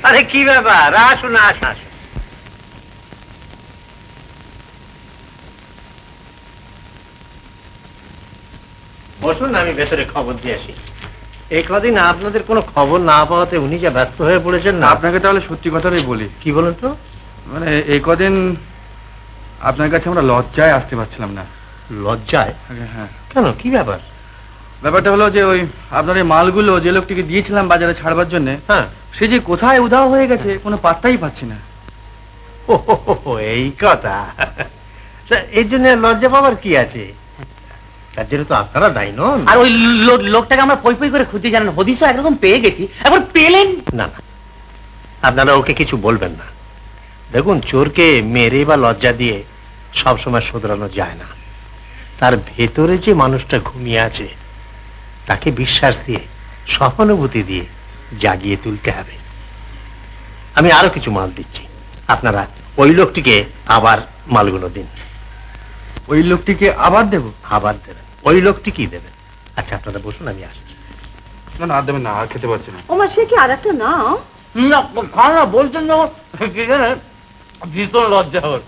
আরে কি ব্যাপার, আসুন আসুন আসুন। বসুন, আমি ভেতরে খবর দিয়ে আসি। এই কদিন আপনাদের কোনো খবর না পাওয়াতে উনি যা ব্যস্ত হয়ে পড়েছেন না। আপনাকে তাহলে সত্যি কথাটাই বলি। কি বলুন তো? মানে এই কদিন আপনার কাছে আমরা লজ্জায় আসতে পারছিলাম না। লজ্জায়? হ্যাঁ। কেন, কি ব্যাপার? ব্যাপারটা হলো যে ওই আপনার এই মালগুলো যে লোকটিকে দিয়েছিলাম বাজারে ছাড়বার জন্য, হ্যাঁ, সে যে কোথায় উধাও হয়ে গেছে কোনো পাত্তাই পাচ্ছি না। ও এই কথা। এই জন্য লজ্জা পাওয়ার কি আছে? তার জন্য তো আপনারা দায়ী নন। আর ওই লোকটাকে আমরা পই পই করে খুঁজে জানেন, হদিশা একরকম পেয়ে গেছি। এবার পেলেন না না, আপনারা ওকে কিছু বলবেন না। দেখুন, চোরকে মেরে বা লজ্জা দিয়ে সব সময় শোধরানো যায় না। তার ভেতরে যে মানুষটা ঘুমিয়ে আছে তাকে বিশ্বাস দিয়ে, সহানুভূতি দিয়ে জাগিয়ে তুলতে হবে। আমি আরো কিছু মাল দিচ্ছি, আপনারা ওই লোকটিকে আবার মালগুলো দিন। ওই লোকটিকে আবার দেব? আবার দেবেন, ওই লোকটি কি দেবেন। আচ্ছা, আপনারা বসুন, আমি আসছি। না না, আর দেবেন না, আর খেতে পারছি না। ওমা, সে কি আর একটা নাও? না, খান না বলছেন যখন কি জানেন, ভীষণ লজ্জা ওর।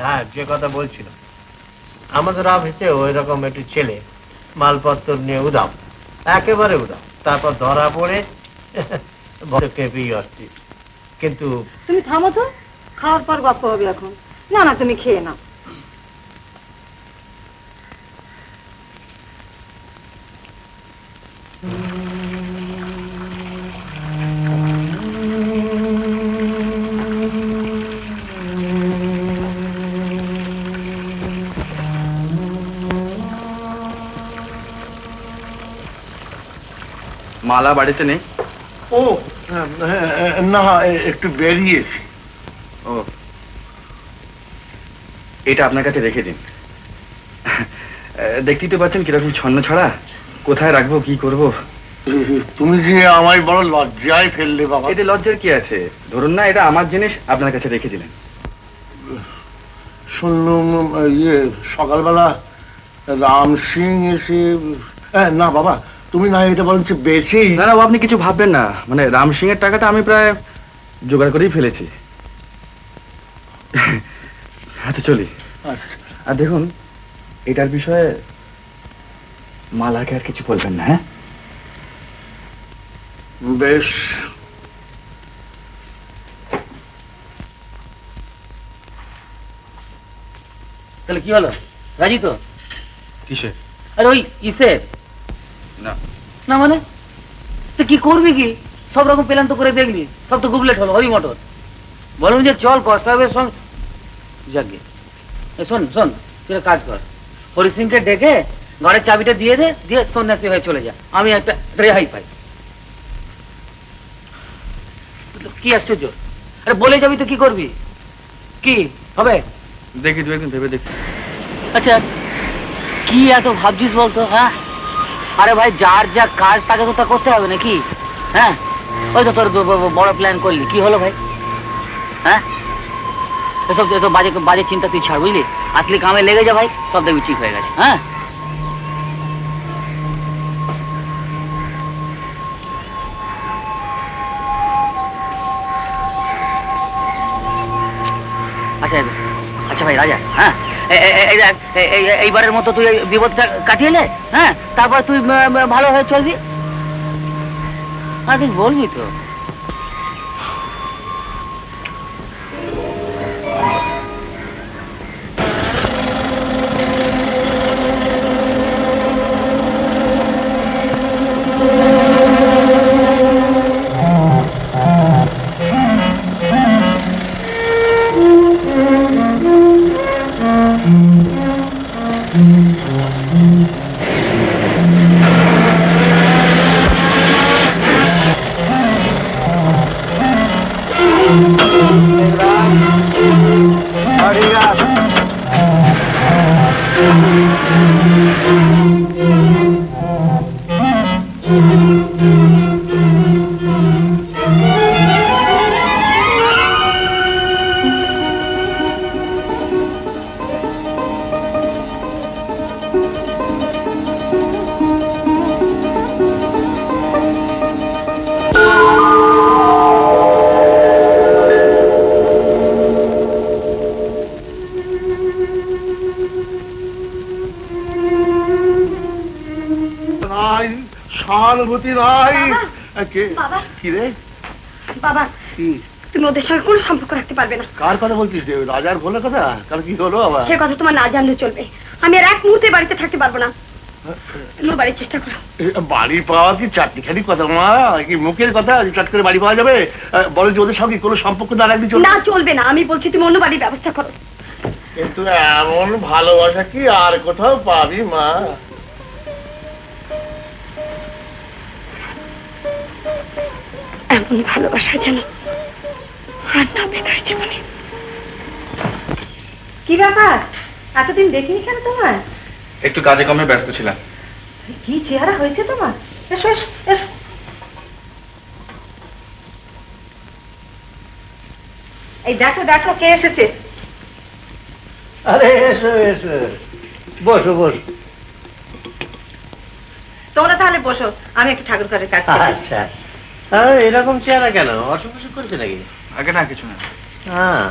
হ্যাঁ, যে কথা বলছিল, আমাদের অফিসে ওই রকম একটু ছেলে মালপত্র নিয়ে উদাও, একেবারে উদাও, তারপর ধরা পড়ে ভরে কেঁপেই অস্থির। কিন্তু তুমি থামো তো, খাওয়ার পর গল্প হবে এখন। না না, তুমি খেয়ে নাও। মালা বাড়িতে নেই? ও না, একটু বেরিয়েছি। ও, এটা আপনার কাছে রেখে দিন। দেখতেই তো পাচ্ছেন কিরকম ছন্ন ছড়া, কোথায় রাখবো কি করব। তুমি যে আমায় বড় লজ্জায় ফেললে বাবা। এতে লজ্জার কি আছে? ধরুন না, এটা আমার জিনিস, আপনার কাছে রেখে দিলেন। শুনলুম সকালবেলা রাম সিং এসে, না বাবা, তুমি না এটা বরঞ্চ বেশি। না না, আপনি কিছু ভাববেন না, মানে রাম সিং এর টাকাটা আমি প্রায় জোগাড় করেই ফেলেছি। আচ্ছা চলি। আচ্ছা, আর দেখুন, এটার বিষয়ে মালাকে আর কিছু বলবেন না, হ্যাঁ? বেশ। তাহলে কি হলো, রাজি তো? কিসে? আরে ওই ইসের না না, মানে তো কি করবি কি? সব রকম প্ল্যান তো করে দেখলি, সব তো গুবলেট হলো। হরি মোটর বলুন যে চল কসাবের সঙ্গে যাকে। শোন শোন, তুই একটা কাজ কর, হরি সিংকে ডেকে ঘরের চাবিটা দিয়ে দে, দিয়ে সন্ন্যাসী হয়ে চলে যা, আমি একটা রেহাই পাই। কি আশ্চর্য, আরে বলে যাবি তো কি করবি? কি হবে দেখি, দু একদিন ভেবে দেখি। আচ্ছা কি এত ভাবছিস বলতো? হ্যাঁ, আরে ভাই, যার যা কাজ তাকে তো তা করতে হবে নাকি? হ্যাঁ, ওই তো তোর বড় প্ল্যান করলি, কি হলো ভাই? হ্যাঁ, এসব এসব বাজে বাজে চিন্তা তুই ছাড়, বুঝলি? আসলি কামে লেগে যা ভাই, সব দেখবি ঠিক হয়ে গেছে। হ্যাঁ, আচ্ছা আচ্ছা ভাই রাজা, হ্যাঁ এইবারের মতো তুই এই বিপদটা কাটিয়ে নে, হ্যাঁ, তারপর তুই ভালো হয়ে চলবি। হ্যাঁ, তুই বলবি তো। সহানুভূতি নাই। কে? বাবা। কি রে? বাবা কি? তুমি ওদের সঙ্গে কোনো সম্পর্ক রাখতে পারবে না। কার কথা বলছিস রে? ওই রাজার ভোলের কথা? কার কি হলো আবার? সে কথা তোমার না জানলে চলবে। আমি আর এক মুহূর্তে বাড়িতে থাকতে পারবো না। তুমি বাড়ির চেষ্টা করো। বাড়ি পাওয়া কি চাটনিখানি কথা মা? কি মুখের কথা যে চট করে বাড়ি পাওয়া যাবে? বলে যে ওদের সঙ্গে কোনো সম্পর্ক না রাখলে চলবে না, চলবে না। আমি বলছি তুমি অন্য বাড়ির ব্যবস্থা করো। কিন্তু এমন ভালোবাসা কি আর কোথাও পাবি মা? এমন ভালোবাসা যেন আর না বেকার জীবনে। কি ব্যাপার, এতদিন দেখিনি কেন তোমার? একটু কাজে কমে ব্যস্ত ছিলাম। কি চেহারা হয়েছে তোমার! এসো এসো এসো। এই দেখো দেখো কে এসেছে। আরে এসো এসো, বসো বসো। তোমরা তাহলে বসো, আমি একটু ঠাকুর ঘরের কাজ করি। আচ্ছা আচ্ছা, এরকম চেহারা কেন? অসুখ বিসুখ করেছে নাকি? আগে না, কিছু না। হ্যাঁ,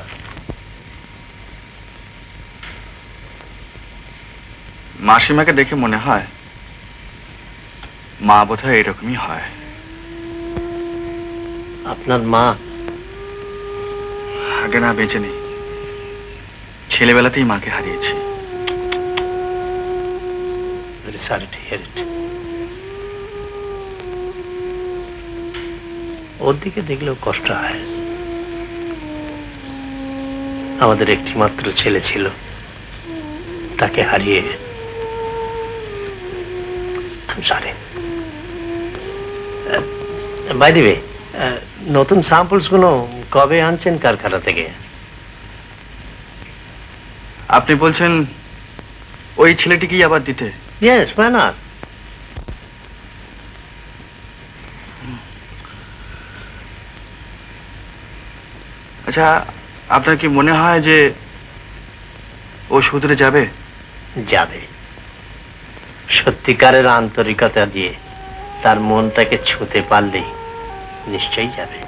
মাসিমাকে দেখে মনে হয় মা বোধহয় এরকমই হয়। আপনার মা? আগে না, বেঁচে নেই। ছেলেবেলাতেই মাকে হারিয়েছি। Very sorry to hear it. ওর দিকে দেখলেও কষ্ট হয়। আমাদের একটি মাত্র ছেলে ছিল, তাকে হারিয়ে। সরি। বাই দি ওয়ে, নতুন স্যাম্পলস গুলো কবে আনছেন কারখানা থেকে? আপনি বলছেন ওই ছেলেটিকেই আবার দিতে? Yes, why not? আচ্ছা, আপনার কি মনে হয় যে ও শুধরে যাবে? যাবে। সত্যিকারের আন্তরিকতা দিয়ে তার মনটাকে ছুঁতে পারলেই নিশ্চয়ই যাবে।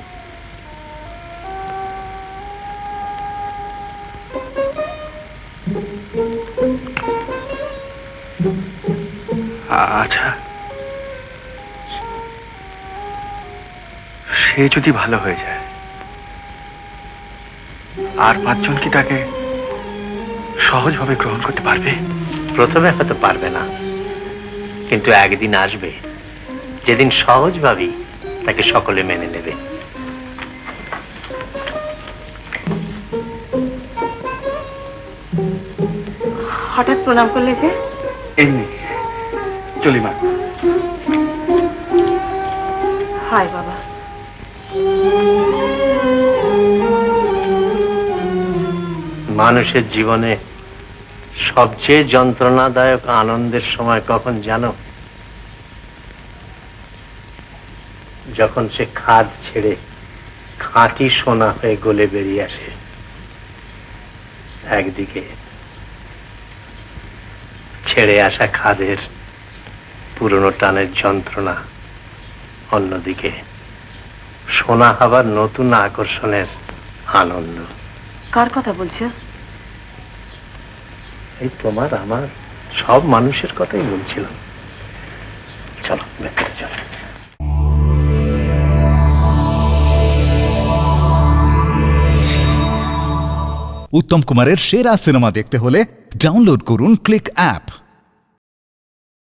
আচ্ছা, সে যদি ভালো হয়ে যায়, আর 5 জন কি তাকে সহজভাবে গ্রহণ করতে পারবে? প্রথমে হয়তো পারবে না, কিন্তু একদিন আসবে যেদিন সহজভাবেই তাকে সকলে মেনে নেবে। হঠাৎ প্রণাম করলে যে? এমনি চলি মা। হায় বাবা। মানুষের জীবনে সবচেয়ে যন্ত্রণাদায়ক আনন্দের সময় কখন জানো? যখন সে খাদ ছেড়ে খাঁটি সোনা হয়ে গলে বেরিয়ে আসে। একদিকে ছেড়ে আসা খাদের পুরনো টানের যন্ত্রণা, অন্যদিকে সোনা হবার নতুন আকর্ষণের আনন্দ। কার কথা বলছো? এই তোমার আমার সব মানুষের কথাই বলছিলাম। চলো ভেতরে চলো। উত্তম কুমারের সেরা সিনেমা দেখতে হলে ডাউনলোড করুন ক্লিক অ্যাপ।